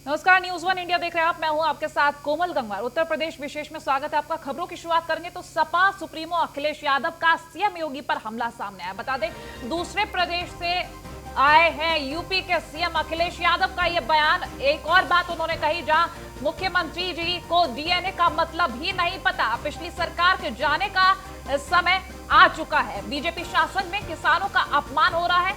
नमस्कार, news one India देख रहे हैं आप। मैं हूं आपके साथ कोमल गंगवार। उत्तर प्रदेश विशेष में स्वागत है आपका। खबरों की शुरुआत करेंगे तो सपा सुप्रीमो अखिलेश यादव का सीएम योगी पर हमला सामने आया। बता दें, दूसरे प्रदेश से आए हैं यूपी के सीएम अखिलेश यादव का यह बयान। एक और बात उन्होंने कही, जहां मुख्यमंत्री जी को डीएनए का मतलब ही नहीं पता। पिछली सरकार के जाने का समय आ चुका है। बीजेपी शासन में किसानों का अपमान हो रहा है।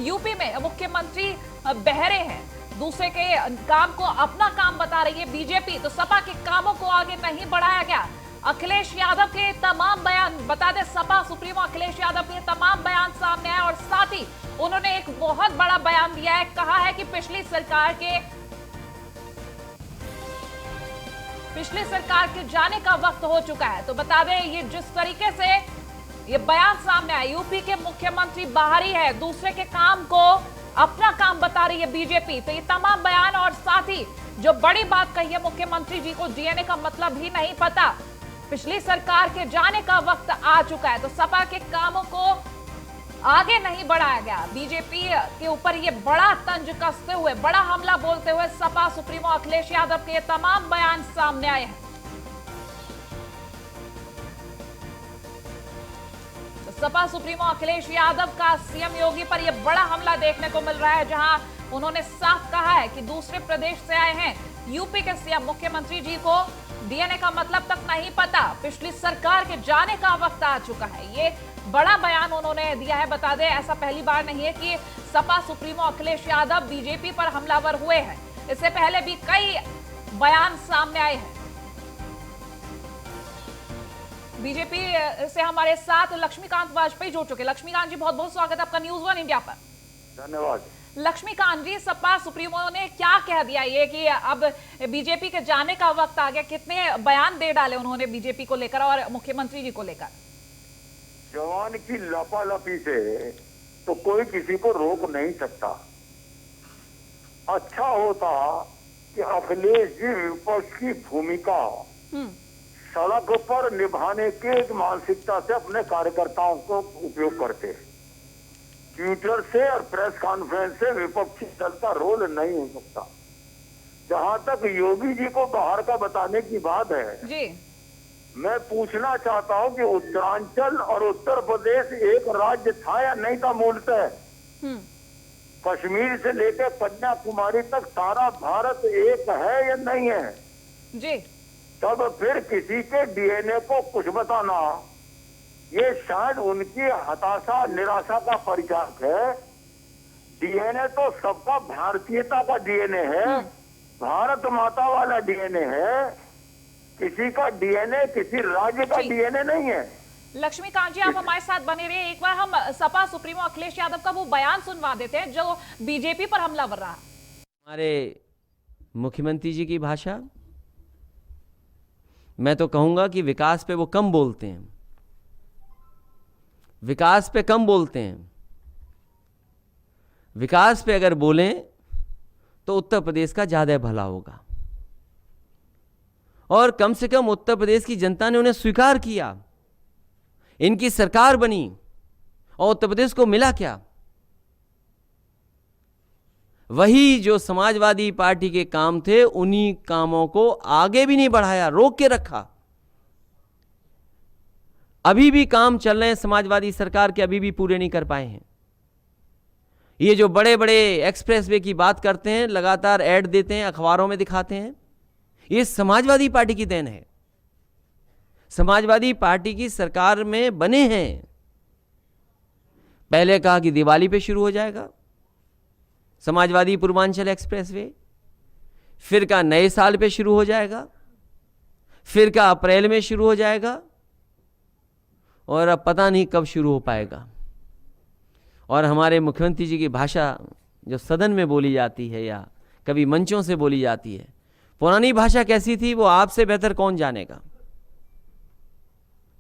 यूपी में मुख्यमंत्री बहरे हैं, दूसरे के काम को अपना काम बता रही है बीजेपी, तो सपा के कामों को आगे नहीं बढ़ाया गया। अखिलेश यादव के तमाम बयान, बता दें सपा सुप्रीमो अखिलेश यादव के तमाम बयान सामने आए और साथ ही उन्होंने एक बहुत बड़ा बयान दिया है। कहा है कि पिछली सरकार के जाने का वक्त हो चुका है। तो बता दें, ये जिस तरीके से ये बयान सामने आया, यूपी के मुख्यमंत्री बाहरी है, दूसरे के काम को अपना काम बता रही है बीजेपी। तो ये तमाम बयान और साथ ही जो बड़ी बात कही है, मुख्यमंत्री जी को डीएनए का मतलब ही नहीं पता। पिछली सरकार के जाने का वक्त आ चुका है। तो सपा के कामों को आगे नहीं बढ़ाया गया। बीजेपी के ऊपर ये बड़ा तंज कसते हुए, बड़ा हमला बोलते हुए सपा सुप्रीमो अखिलेश यादव के तमाम बयान सामने आए हैं। सपा सुप्रीमो अखिलेश यादव का सीएम योगी पर यह बड़ा हमला देखने को मिल रहा है, जहां उन्होंने साफ कहा है कि दूसरे प्रदेश से आए हैं यूपी के सीएम, मुख्यमंत्री जी को डीएनए का मतलब तक नहीं पता। पिछली सरकार के जाने का वक्त आ चुका है। ये बड़ा बयान उन्होंने दिया है। बता दें, ऐसा पहली बार नहीं है कि सपा सुप्रीमो अखिलेश यादव बीजेपी पर हमलावर हुए हैं। इससे पहले भी कई बयान सामने आए हैं। बीजेपी से हमारे साथ लक्ष्मीकांत वाजपेयी जुड़ चुके। लक्ष्मीकांत जी, बहुत बहुत स्वागत है आपका न्यूज वन इंडिया पर। धन्यवाद। लक्ष्मीकांत जी, सपा सुप्रीमो ने क्या कह दिया ये कि अब बीजेपी के जाने का वक्त आ गया? कितने बयान दे डाले उन्होंने बीजेपी को लेकर और मुख्यमंत्री जी को लेकर? जवान की लपालपी से तो कोई किसी को रोक नहीं सकता। अच्छा होता कि अखिलेश जी विपक्ष की भूमिका सड़क पर निभाने के एक मानसिकता से अपने कार्यकर्ताओं को उपयोग करते। ट्विटर से और प्रेस कॉन्फ्रेंस से विपक्षी दल का रोल नहीं हो सकता। जहां तक योगी जी को बाहर का बताने की बात है जी, मैं पूछना चाहता हूं कि उत्तरांचल और उत्तर प्रदेश एक राज्य था या नहीं था मूलतः? कश्मीर से लेकर कन्याकुमारी तक सारा भारत एक है या नहीं है जी? तब फिर किसी के डीएनए को कुछ बताना, ये शायद उनकी हताशा निराशा का परिचायक है। डीएनए तो सबका भारतीयता का डीएनए है, भारत माता वाला डीएनए है। किसी का डीएनए किसी राज्य का डीएनए नहीं है। लक्ष्मीकांत जी, आप हमारे साथ बने रहिए। एक बार हम सपा सुप्रीमो अखिलेश यादव का वो बयान सुनवा देते हैं जो बीजेपी पर हमलावर रहा। हमारे मुख्यमंत्री जी की भाषा, मैं तो कहूंगा कि विकास पे वो कम बोलते हैं, विकास पे कम बोलते हैं। विकास पे अगर बोलें तो उत्तर प्रदेश का ज्यादा भला होगा। और कम से कम उत्तर प्रदेश की जनता ने उन्हें स्वीकार किया, इनकी सरकार बनी और उत्तर प्रदेश को मिला क्या? वही जो समाजवादी पार्टी के काम थे, उन्हीं कामों को आगे भी नहीं बढ़ाया, रोक के रखा। अभी भी काम चल रहे हैं समाजवादी सरकार के, अभी भी पूरे नहीं कर पाए हैं। ये जो बड़े बड़े एक्सप्रेसवे की बात करते हैं, लगातार ऐड देते हैं, अखबारों में दिखाते हैं, ये समाजवादी पार्टी की देन है। समाजवादी पार्टी की सरकार में बने हैं। पहले कहा कि दिवाली पे शुरू हो जाएगा समाजवादी पूर्वांचल एक्सप्रेसवे, फिर का नए साल पे शुरू हो जाएगा, फिर का अप्रैल में शुरू हो जाएगा, और अब पता नहीं कब शुरू हो पाएगा। और हमारे मुख्यमंत्री जी की भाषा जो सदन में बोली जाती है या कभी मंचों से बोली जाती है, पुरानी भाषा कैसी थी वो आपसे बेहतर कौन जानेगा।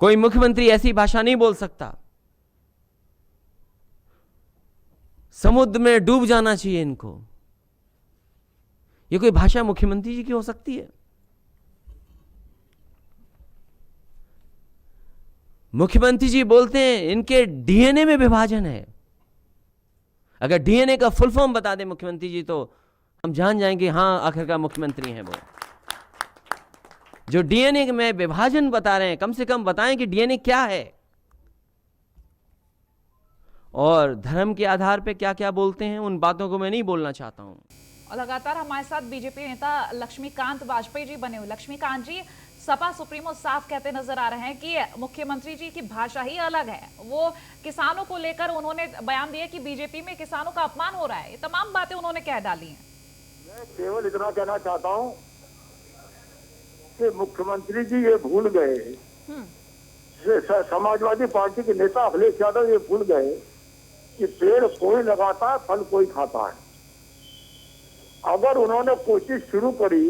कोई मुख्यमंत्री ऐसी भाषा नहीं बोल सकता। समुद्र में डूब जाना चाहिए इनको। ये कोई भाषा मुख्यमंत्री जी की हो सकती है? मुख्यमंत्री जी बोलते हैं इनके डीएनए में विभाजन है। अगर डीएनए का फुल फॉर्म बता दें मुख्यमंत्री जी तो हम जान जाएंगे हाँ आखिरकार मुख्यमंत्री हैं वो। जो डीएनए में विभाजन बता रहे हैं, कम से कम बताएं कि डीएनए क्या है और धर्म के आधार पे क्या क्या बोलते हैं। उन बातों को मैं नहीं बोलना चाहता हूं। और लगातार हमारे साथ बीजेपी नेता लक्ष्मीकांत वाजपेयी जी बने हुए। लक्ष्मीकांत जी, सपा सुप्रीमो साफ कहते नजर आ रहे हैं कि मुख्यमंत्री जी की भाषा ही अलग है। वो किसानों को लेकर उन्होंने बयान दिया कि बीजेपी में किसानों का अपमान हो रहा है। ये तमाम बातें उन्होंने कह डाली हैं। मैं केवल इतना कहना चाहता हूं कि मुख्यमंत्री जी ये भूल गए, समाजवादी पार्टी के नेता अखिलेश यादव ये भूल गए कि पेड़ कोई लगाता है, फल कोई खाता है। अगर उन्होंने कोशिश शुरू करी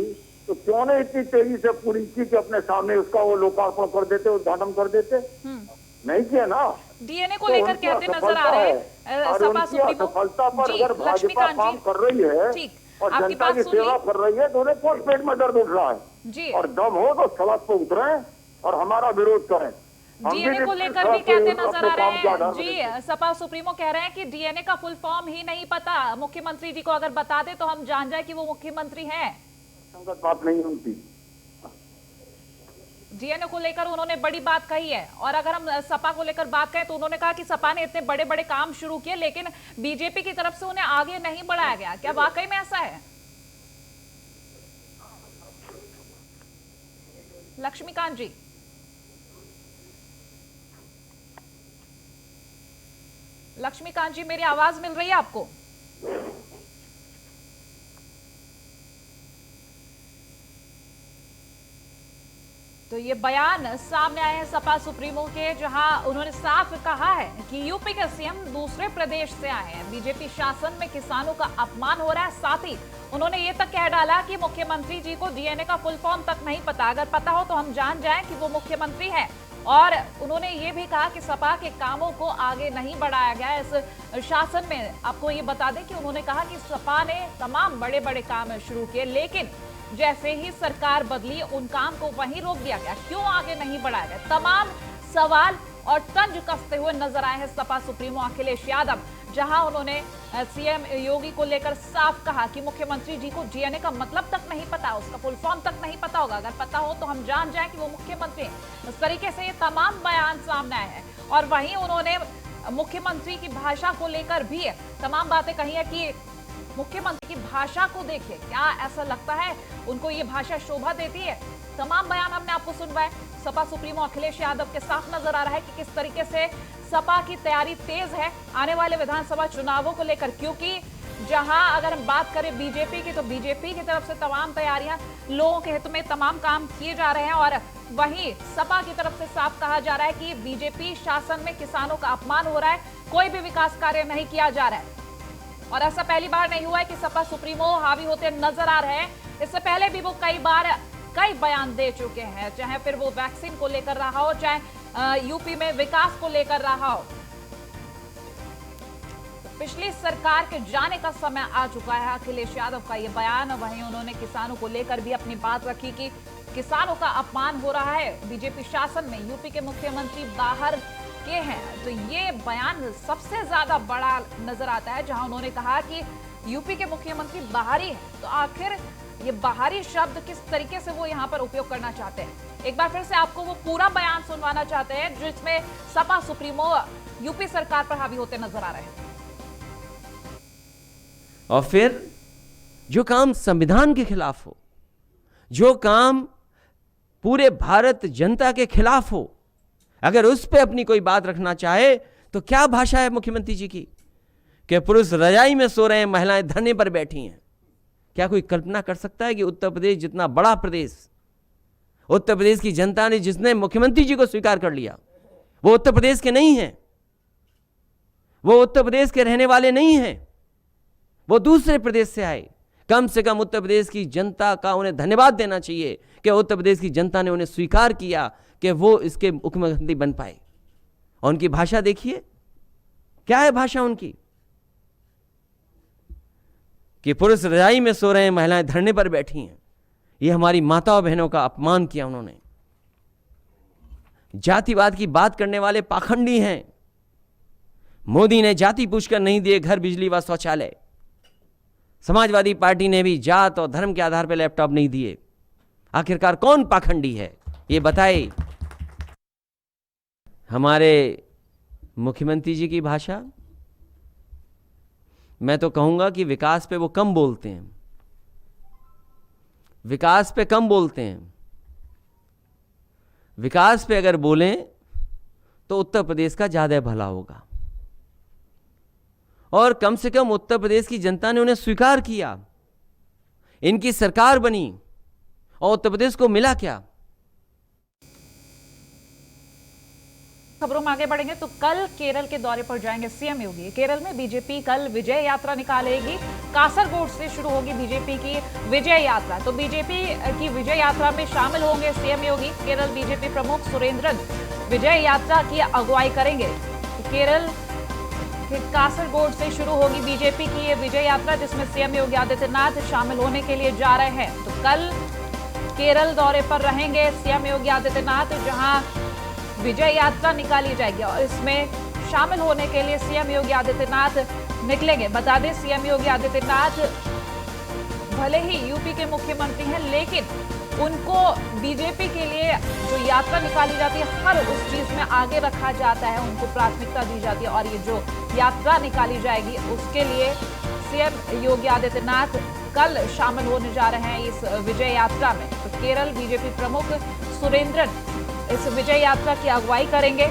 तो क्यों नहीं इतनी तेजी से पूरी की कि अपने सामने उसका वो लोकार्पण कर देते, उद्घाटन कर देते। नहीं किया ना। डीएनए को लेकर कहते नजर आ रहे हैं सपा सुप्रीमो। सफलता पर अगर भाजपा काम कर रही है और जनता की सेवा कर रही है तो उन्हें कौन पेट में दर्द उठ रहा है जी। और दम हो तो सड़क पर उतरे और हमारा विरोध करें। डीएनए को लेकर भी कहते नजर आ रहे हैं जी। सपा सुप्रीमो कह रहे हैं कि डीएनए का फुल फॉर्म ही नहीं पता। मुख्यमंत्री जी को अगर बता दे तो हम जान जाए कि वो मुख्यमंत्री हैं। संगत बात नहीं उनकी। डीएनए को लेकर उन्होंने बड़ी बात कही है। और अगर हम सपा को लेकर बात करें तो उन्होंने कहा कि सपा ने इतने बड़े बड़े काम शुरू किए लेकिन बीजेपी की तरफ से उन्हें आगे नहीं बढ़ाया गया। क्या वाकई में ऐसा है? लक्ष्मीकांत जी, लक्ष्मीकांत जी, मेरी आवाज मिल रही है आपको? तो ये बयान सामने आए हैं सपा सुप्रीमो के, जहां उन्होंने साफ कहा है कि यूपी के सीएम दूसरे प्रदेश से आए हैं। बीजेपी शासन में किसानों का अपमान हो रहा है। साथ ही उन्होंने ये तक कह डाला कि मुख्यमंत्री जी को डीएनए का फुल फॉर्म तक नहीं पता। अगर पता हो तो हम जान जाएं कि वो मुख्यमंत्री हैं। और उन्होंने ये भी कहा कि सपा के कामों को आगे नहीं बढ़ाया गया इस शासन में। आपको ये बता दें कि उन्होंने कहा कि सपा ने तमाम बड़े बड़े काम शुरू किए लेकिन जैसे ही सरकार बदली उन काम को वहीं रोक दिया गया। क्यों आगे नहीं बढ़ाया गया? तमाम सवाल और तंज कसते हुए नजर आए हैं सपा सुप्रीमो अखिलेश यादव, जहां उन्होंने सीएम योगी को लेकर साफ कहा कि मुख्यमंत्री जी को डीएनए का मतलब तक नहीं पता, उसका फुल फॉर्म तक नहीं पता होगा। अगर पता हो तो हम जान जाएं कि वो मुख्यमंत्री हैं। इस तरीके से ये तमाम बयान सामने आए हैं। और वहीं उन्होंने मुख्यमंत्री की भाषा को लेकर भी तमाम बातें कही है कि मुख्यमंत्री की भाषा को देखिए, क्या ऐसा लगता है उनको ये भाषा शोभा देती है? तमाम बयान हमने आपको सुनवाए। सपा सुप्रीमो अखिलेश यादव के साफ नजर आ रहा है कि किस तरीके से सपा की तैयारी तेज है आने वाले विधानसभा चुनावों को लेकर। क्योंकि जहां अगर हम बात करें बीजेपी की तो बीजेपी की तरफ से तमाम तैयारियां, लोगों के हित में तमाम काम किए जा रहे हैं। और वहीं सपा की तरफ से साफ कहा जा रहा है कि बीजेपी शासन में किसानों का अपमान हो रहा है, कोई भी विकास कार्य नहीं किया जा रहा है। और ऐसा पहली बार नहीं हुआ है कि सपा सुप्रीमो हावी होते नजर आ रहे हैं। इससे पहले भी वो कई बार कई बयान दे चुके हैं, चाहे फिर वो वैक्सीन को लेकर रहा हो, चाहे यूपी में विकास को लेकर रहा हो। पिछली सरकार के जाने का समय आ चुका है। अखिलेश यादव का ये बयान। वहीं उन्होंने किसानों को लेकर भी अपनी बात रखी कि किसानों का अपमान हो रहा है बीजेपी शासन में, यूपी के मुख्यमंत्री बाहर के हैं। तो ये बयान सबसे ज्यादा बड़ा नजर आता है, जहां उन्होंने कहा कि यूपी के मुख्यमंत्री बाहरी हैं। तो आखिर ये बाहरी शब्द किस तरीके से वो यहाँ पर उपयोग करना चाहते हैं? एक बार फिर से आपको वो पूरा बयान सुनवाना चाहते हैं जिसमें सपा सुप्रीमो यूपी सरकार पर हावी होते नजर आ रहे हैं। और फिर जो काम संविधान के खिलाफ हो, जो काम पूरे भारत जनता के खिलाफ हो, अगर उस पे अपनी कोई बात रखना चाहे तो क्या भाषा है मुख्यमंत्री जी की कि पुरुष रजाई में सो रहे हैं, महिलाएं धरने पर बैठी हैं। क्या कोई कल्पना कर सकता है कि उत्तर प्रदेश जितना बड़ा प्रदेश, उत्तर प्रदेश की जनता ने जिसने मुख्यमंत्री जी को स्वीकार कर लिया, वो उत्तर प्रदेश के नहीं हैं, वो उत्तर प्रदेश के रहने वाले नहीं हैं, वो दूसरे प्रदेश से आए। कम से कम उत्तर प्रदेश की जनता का उन्हें धन्यवाद देना चाहिए कि उत्तर प्रदेश की जनता ने उन्हें स्वीकार किया कि वो इसके मुख्यमंत्री बन पाए। और उनकी भाषा देखिए, क्या है भाषा उनकी कि पुरुष रजाई में सो रहे हैं, महिलाएं धरने पर बैठी हैं। ये हमारी माताओं बहनों का अपमान किया उन्होंने। जातिवाद की बात करने वाले पाखंडी हैं। मोदी ने जाति पूछकर नहीं दिए घर, बिजली व शौचालय। समाजवादी पार्टी ने भी जात और धर्म के आधार पर लैपटॉप नहीं दिए। आखिरकार कौन पाखंडी है ये बताए। हमारे मुख्यमंत्री जी की भाषा, मैं तो कहूंगा कि विकास पे वो कम बोलते हैं, विकास पे कम बोलते हैं। विकास पे अगर बोलें तो उत्तर प्रदेश का ज्यादा भला होगा। और कम से कम उत्तर प्रदेश की जनता ने उन्हें स्वीकार किया, इनकी सरकार बनी और उत्तर प्रदेश को मिला क्या। खबरों में आगे बढ़ेंगे तो कल केरल के दौरे पर जाएंगे सीएम योगी। केरल में बीजेपी कल विजय यात्रा निकालेगी। कासरगोड से शुरू होगी बीजेपी की विजय यात्रा। तो बीजेपी की विजय यात्रा में शामिल होंगे सीएम योगी। केरल बीजेपी प्रमुख सुरेंद्रन विजय यात्रा की अगुवाई करेंगे। तो केरल के कासरगोड से शुरू होगी बीजेपी की ये विजय यात्रा, जिसमें सीएम योगी आदित्यनाथ शामिल होने के लिए जा रहे हैं। तो कल केरल दौरे पर रहेंगे सीएम योगी आदित्यनाथ, जहां विजय यात्रा निकाली जाएगी और इसमें शामिल होने के लिए सीएम योगी आदित्यनाथ निकलेंगे। बता दें सीएम योगी आदित्यनाथ भले ही यूपी के मुख्यमंत्री हैं, लेकिन उनको बीजेपी के लिए जो यात्रा निकाली जाती है हर उस चीज में आगे रखा जाता है, उनको प्राथमिकता दी जाती है। और ये जो यात्रा निकाली जाएगी उसके लिए सीएम योगी आदित्यनाथ कल शामिल होने जा रहे हैं इस विजय यात्रा में। तो केरल बीजेपी प्रमुख सुरेंद्रन इस विजय यात्रा की अगुवाई करेंगे।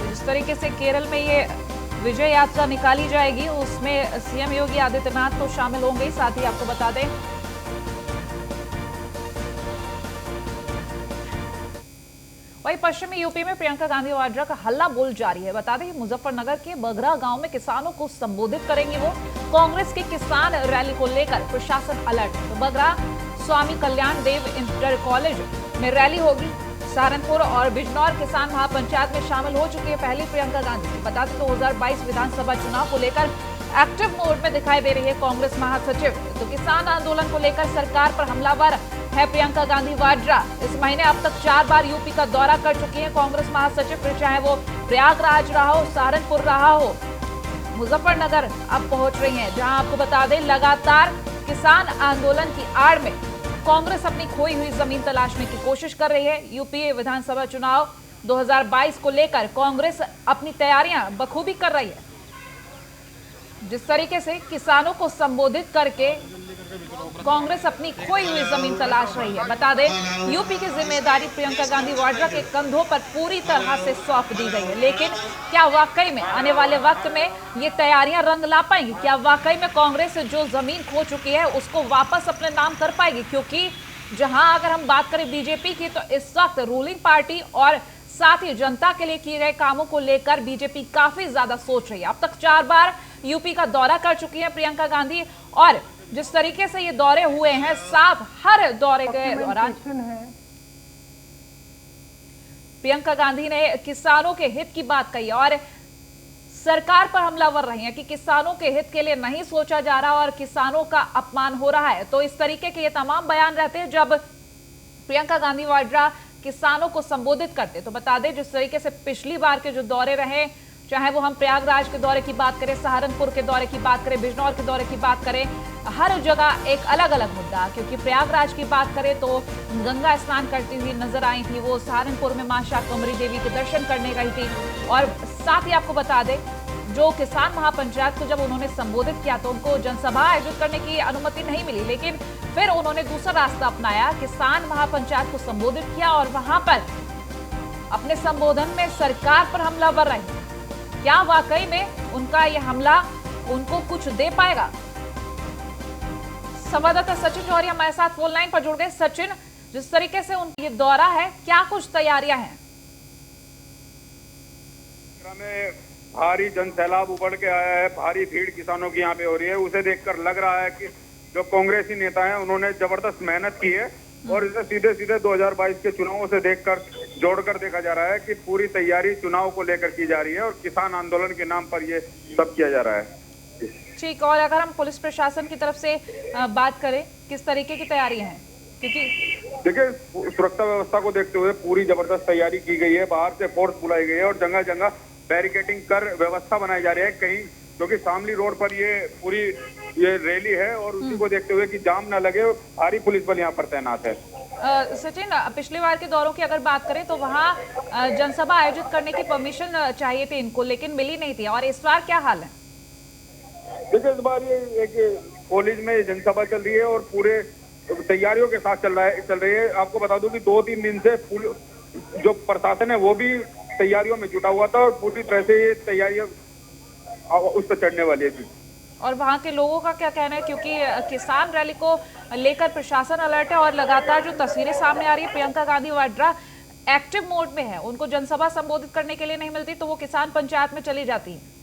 जिस तरीके से केरल में ये विजय यात्रा निकाली जाएगी उसमें सीएम योगी आदित्यनाथ तो शामिल होंगे। साथ ही आपको बता दें वहीं पश्चिमी यूपी में प्रियंका गांधी वाड्रा का हल्ला बोल जारी है। बता दें मुजफ्फरनगर के बगरा गांव में किसानों को संबोधित करेंगी वो। कांग्रेस की किसान रैली को लेकर प्रशासन अलर्ट। तो बगरा स्वामी कल्याण देव इंटर कॉलेज में रैली होगी। सहारनपुर और बिजनौर किसान महापंचायत में शामिल हो चुकी है पहली प्रियंका गांधी। बता दें 2022 विधानसभा चुनाव को लेकर एक्टिव मोड में दिखाई दे रही है कांग्रेस महासचिव। तो किसान आंदोलन को लेकर सरकार पर हमलावर है प्रियंका गांधी वाड्रा। इस महीने अब तक 4 बार यूपी का दौरा कर चुकी है कांग्रेस महासचिव, फिर चाहे वो प्रयागराज रहा हो, सहारनपुर रहा हो, मुजफ्फरनगर अब पहुंच रही हैं, जहां आपको बता दें लगातार किसान आंदोलन की आड़ में कांग्रेस अपनी खोई हुई जमीन तलाशने की कोशिश कर रही है। यूपी विधानसभा चुनाव 2022 को लेकर कांग्रेस अपनी तैयारियां बखूबी कर रही है। जिस तरीके से किसानों को संबोधित करके कांग्रेस अपनी खोई हुई जमीन तलाश रही है। बता दें यूपी की जिम्मेदारी प्रियंका गांधी वाड्रा के कंधों पर पूरी तरह से सौंप दी गई है, लेकिन क्या वाकई में आने वाले वक्त में ये तैयारियां रंग ला पाएंगी? क्या वाकई में कांग्रेस जो जमीन खो चुकी है उसको वापस अपने नाम कर पाएगी? क्योंकि जहां अगर हम बात करें बीजेपी की, तो इस वक्त रूलिंग पार्टी और साथ ही जनता के लिए किए गए कामों को लेकर बीजेपी काफी ज्यादा सोच रही है। अब तक 4 बार यूपी का दौरा कर चुकी है प्रियंका गांधी, और जिस तरीके से ये दौरे हुए हैं, साफ हर दौरे के दौरान प्रियंका गांधी ने किसानों के हित की बात कही और सरकार पर हमलावर रही है कि किसानों के हित के लिए नहीं सोचा जा रहा और किसानों का अपमान हो रहा है। तो इस तरीके के ये तमाम बयान रहते हैं जब प्रियंका गांधी वाड्रा किसानों को संबोधित करते। तो बता दें जिस तरीके से पिछली बार के जो दौरे रहे, चाहे वो हम प्रयागराज के दौरे की बात करें, सहारनपुर के दौरे की बात करें, बिजनौर के दौरे की बात करें, हर जगह एक अलग अलग मुद्दा। क्योंकि प्रयागराज की बात करें तो गंगा स्नान करती हुई नजर आई थी वो, सहारनपुर में मां शाकंभरी देवी के दर्शन करने गई थी। और साथ ही आपको बता दें जो किसान महापंचायत को जब उन्होंने संबोधित किया तो उनको जनसभा आयोजित करने की अनुमति नहीं मिली, लेकिन फिर उन्होंने दूसरा रास्ता अपनाया, किसान महापंचायत को संबोधित किया और वहां पर अपने संबोधन में सरकार पर हमलावर रहे। क्या वाकई में उनका यह हमला उनको कुछ दे पाएगा? संवाददाता सचिन जौहरी हमारे साथ फोन लाइन पर जुड़ गए। सचिन, जिस तरीके से उनका ये दौरा है, क्या कुछ तैयारियां हैं? में भारी जन सैलाब उमड़ के आया है, भारी भीड़ किसानों की यहाँ पे हो रही है। उसे देखकर लग रहा है कि जो कांग्रेसी नेता हैं उन्होंने जबरदस्त मेहनत की है और इसे सीधे सीधे 2022 के चुनावों से देखकर जोड़कर देखा जा रहा है कि पूरी तैयारी चुनाव को लेकर की जा रही है और किसान आंदोलन के नाम पर ये सब किया जा रहा है। ठीक, और अगर हम पुलिस प्रशासन की तरफ से बात करें, किस तरीके की तैयारी है? क्योंकि देखिए, सुरक्षा व्यवस्था को देखते हुए पूरी जबरदस्त तैयारी की गई है। बाहर से फोर्स बुलाई गई है और जगह जगह बैरिकेडिंग कर व्यवस्था बनाई जा रही है। कहीं क्योंकि शामली रोड पर ये रैली है और उसी को देखते हुए कि जाम ना लगे, भारी पुलिस बल यहाँ पर तैनात है। सचिन, पिछली बार के दौरों की अगर बात करें तो वहाँ जनसभा आयोजित करने की परमिशन चाहिए थी इनको, लेकिन मिली नहीं थी। और इस बार क्या हाल है? देखिए, इस बार ये एक कॉलेज में जनसभा चल रही है और पूरे तैयारियों के साथ चल रही है। आपको बता दूं कि 2-3 दिन से जो प्रशासन है वो भी तैयारियों में जुटा हुआ था और पूरी तरह से ये तैयारियां उस पर चढ़ने वाली है। और वहाँ के लोगों का क्या कहना है, क्योंकि किसान रैली को लेकर प्रशासन अलर्ट है और लगातार जो तस्वीरें सामने आ रही है, प्रियंका गांधी वाड्रा एक्टिव मोड में है, उनको जनसभा संबोधित करने के लिए नहीं मिलती तो वो किसान पंचायत में चली जाती है।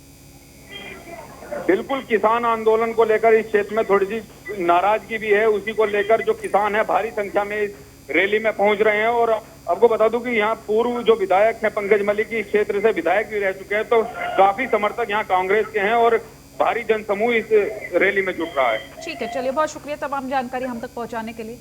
बिल्कुल, किसान आंदोलन को लेकर इस क्षेत्र में थोड़ी सी नाराजगी भी है। उसी को लेकर जो किसान है भारी संख्या में इस रैली में पहुंच रहे हैं। और आपको बता दूं कि यहाँ पूर्व जो विधायक है पंकज मलिक, इस क्षेत्र से विधायक भी रह चुके हैं, तो काफी समर्थक यहाँ कांग्रेस के हैं और भारी जनसमूह इस रैली में जुट रहा है। ठीक है, चलिए, बहुत शुक्रिया तमाम जानकारी हम तक पहुंचाने के लिए।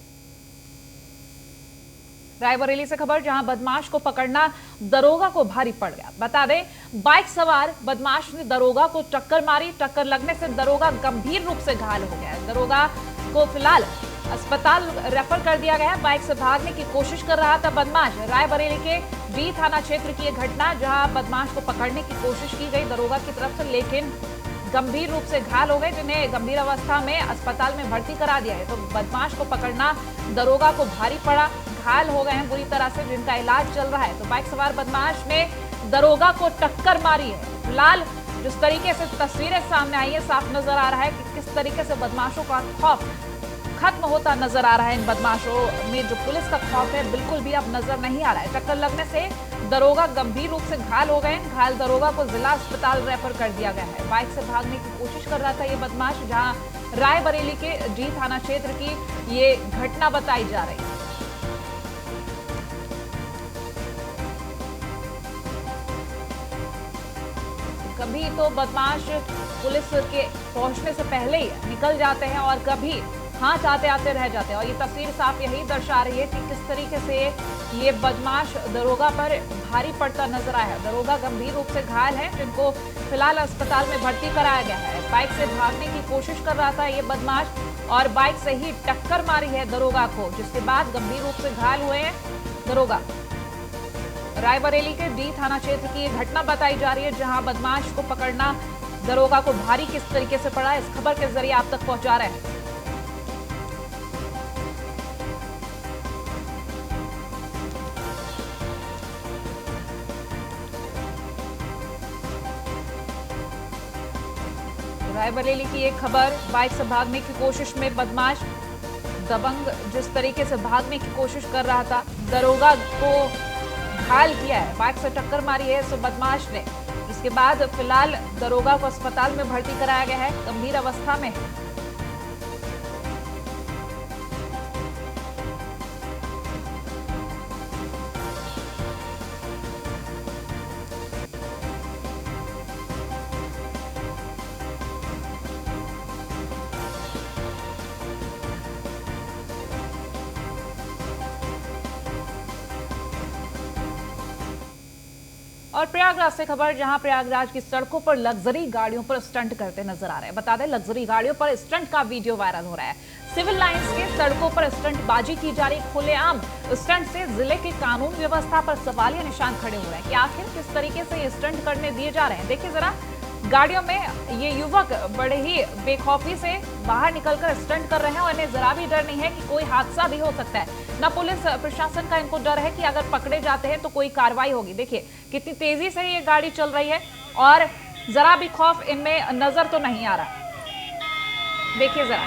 रायबरेली से खबर, जहां बदमाश को पकड़ना दरोगा को भारी पड़ गया। बता दें, बाइक सवार बदमाश ने दरोगा को टक्कर मारी। टक्कर लगने से दरोगा गंभीर रूप से घायल हो गया है। दरोगा को फिलहाल अस्पताल रेफर कर दिया गया है। बाइक से भागने की कोशिश कर रहा था बदमाश। रायबरेली के बी थाना क्षेत्र की यह घटना, जहां बदमाश को पकड़ने की कोशिश की गई दरोगा की तरफ से, लेकिन गंभीर रूप से घायल हो गए, जिन्हें गंभीर अवस्था में अस्पताल में भर्ती करा दिया है। तो बदमाश को पकड़ना दरोगा को भारी पड़ा, घायल हो गए हैं बुरी तरह से, जिनका इलाज चल रहा है। तो बाइक सवार बदमाश ने दरोगा को टक्कर मारी है। फिलहाल जिस तरीके से तस्वीरें सामने आई है, साफ नजर आ रहा है कि किस तरीके से बदमाशों का खौफ खत्म होता नजर आ रहा है। इन बदमाशों में जो पुलिस का खौफ है बिल्कुल भी अब नजर नहीं आ रहा है। टक्कर लगने से दरोगा गंभीर रूप से घायल हो गए। घायल दरोगा को जिला अस्पताल रेफर कर दिया गया है। बाइक से भागने की कोशिश कर रहा था ये बदमाश, जहां रायबरेली के डी थाना क्षेत्र की ये घटना बताई जा रही है। कभी तो बदमाश पुलिस के पहुंचने से पहले ही निकल जाते हैं और कभी हाथ आते आते रह जाते हैं। और ये तस्वीर साफ यही दर्शा रही है कि किस तरीके से ये बदमाश दरोगा पर भारी पड़ता नजर आया है। दरोगा गंभीर रूप से घायल है, जिनको फिलहाल अस्पताल में भर्ती कराया गया है। बाइक से भागने की कोशिश कर रहा था ये बदमाश और बाइक से ही टक्कर मारी है दरोगा को, जिसके बाद गंभीर रूप से घायल हुए हैं दरोगा। रायबरेली के डी थाना क्षेत्र की ये घटना बताई जा रही है, जहां बदमाश को पकड़ना दरोगा को भारी किस तरीके से पड़ा, इस खबर के जरिए आप तक पहुंचा रहे हैं। रायबरेली की एक खबर, बाइक से भागने की कोशिश में बदमाश दबंग जिस तरीके से भागने की कोशिश कर रहा था, दरोगा को घायल किया है। बाइक से टक्कर मारी है इस बदमाश ने, जिसके बाद फिलहाल दरोगा को अस्पताल में भर्ती कराया गया है, गंभीर अवस्था में। और प्रयागराज से खबर, जहां प्रयागराज की सड़कों पर लग्जरी गाड़ियों पर स्टंट करते नजर आ रहे हैं। बता दें, लग्जरी गाड़ियों पर स्टंट का वीडियो वायरल हो रहा है। सिविल लाइंस के सड़कों पर स्टंटबाजी की जा रही। खुलेआम स्टंट से जिले की कानून व्यवस्था पर सवालिया निशान खड़े हो रहे हैं कि आखिर किस तरीके से ये स्टंट करने दिए जा रहे हैं। देखिए जरा, गाड़ियों में ये युवक बड़े ही बेखौफी से बाहर निकलकर स्टंट कर रहे हैं और इन्हें जरा भी डर नहीं है कि कोई हादसा भी हो सकता है। ना पुलिस प्रशासन का इनको डर है कि अगर पकड़े जाते हैं तो कोई कार्रवाई होगी। देखिए कितनी तेजी से ये गाड़ी चल रही है और जरा भी खौफ इनमें नजर तो नहीं आ रहा। देखिए जरा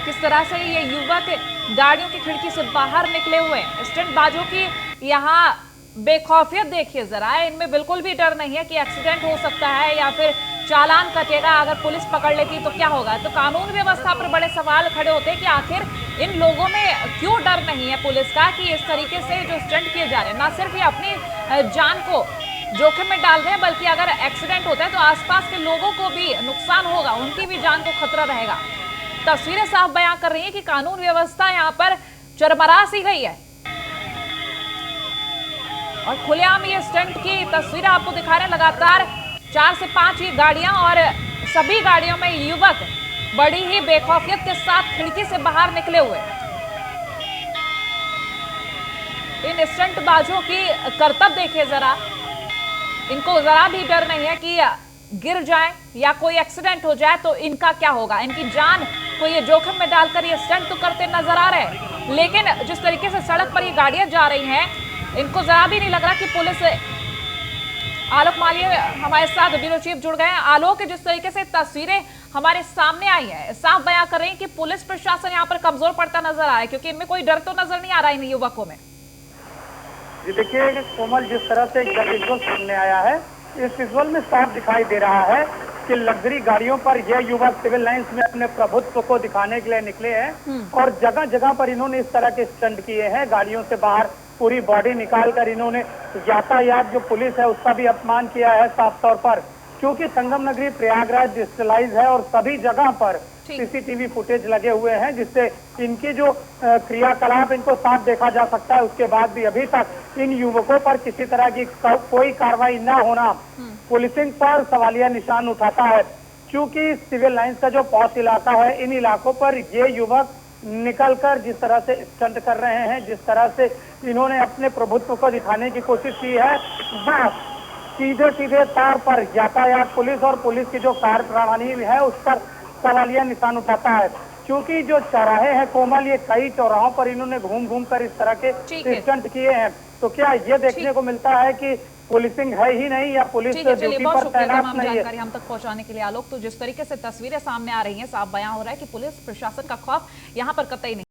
किस तरह से ये युवक गाड़ियों की खिड़की से बाहर निकले हुए हैं। स्टंटबाजों की यहाँ बेखौफियत देखिए जरा, इनमें बिल्कुल भी डर नहीं है कि एक्सीडेंट हो सकता है या फिर चालान कटेगा, अगर पुलिस पकड़ लेती तो क्या होगा। तो कानून व्यवस्था पर बड़े सवाल खड़े होते हैं कि आखिर इन लोगों में क्यों डर नहीं है पुलिस का कि इस तरीके से जो स्टंट किए जा रहे हैं, ना सिर्फ ये अपनी जान को जोखिम में डाल रहे हैं, बल्कि अगर एक्सीडेंट होता है तो आसपास के लोगों को भी नुकसान होगा, उनकी भी जान को खतरा रहेगा। तस्वीरें साफ बयां कर रही हैं कि कानून व्यवस्था यहाँ पर चरमरा सी गई है। और खुलेआम ये स्टंट की तस्वीरें आपको दिखा रहे हैं। लगातार 4 से 5 ही गाड़ियां और सभी गाड़ियों में युवक बड़ी ही बेखौफियत के साथ खिड़की से बाहर निकले हुए। इन स्टंटबाजों की करतब देखिए जरा, इनको जरा भी डर नहीं है कि गिर जाए या कोई एक्सीडेंट हो जाए तो इनका क्या होगा। इनकी जान को ये जोखिम में डालकर ये स्टंट तो करते नजर आ रहे हैं, लेकिन जिस तरीके से सड़क पर ये गाड़ियां जा रही हैं, इनको जरा भी नहीं लग रहा कि पुलिस। आलोक मालिया हमारे साथ ब्यूरो चीफ जुड़ गए हैं। आलोक, जिस तरीके से तस्वीरें हमारे सामने आई हैं, साफ बयां कर रही हैं कि पुलिस प्रशासन यहाँ पर कमजोर पड़ता नजर आ रहा है, क्योंकि इनमें कोई डर तो नजर नहीं आ रहा इन युवकों में। जी देखिए कोमल, जिस तरह से एक विजुअल सामने आया है, इस विजुअल में साफ दिखाई दे रहा है कि लग्जरी गाड़ियों पर यह युवक सिविल लाइंस में अपने प्रभुत्व को दिखाने के लिए निकले हैं और जगह जगह पर इन्होंने इस तरह के स्टंट किए हैं। गाड़ियों से बाहर पूरी बॉडी निकालकर इन्होंने यातायात जो पुलिस है उसका भी अपमान किया है साफ तौर पर, क्योंकि संगम नगरी प्रयागराज डिजिटलाइज है और सभी जगह पर सीसीटीवी फुटेज लगे हुए हैं, जिससे इनकी जो क्रियाकलाप इनको साफ देखा जा सकता है। उसके बाद भी अभी तक इन युवकों पर किसी तरह की कोई कार्रवाई न होना पुलिसिंग पर सवालिया निशान उठाता है, क्योंकि सिविल लाइंस का जो पॉश इलाका है, इन इलाकों पर ये युवक निकलकर जिस तरह से स्टंट कर रहे हैं, जिस तरह से इन्होंने अपने प्रभुत्व को दिखाने की कोशिश की है, वह सीधे सीधे तौर पर यातायात पुलिस और पुलिस की जो कार्यप्रणाली है उस पर सवालिया निशान उठाता है। क्योंकि जो चौराहे हैं कोमल, ये कई चौराहों पर इन्होंने घूम घूम कर इस तरह के स्टंट किए हैं, तो क्या ये देखने को मिलता है कि पुलिसिंग है ही नहीं या पुलिस ड्यूटी पर तैनात नहीं है। जानकारी हम तक पहुंचाने के लिए आलोक, तो जिस तरीके से तस्वीरें सामने आ रही हैं, साफ बयां हो रहा है कि पुलिस प्रशासन का खौफ यहां पर कतई नहीं।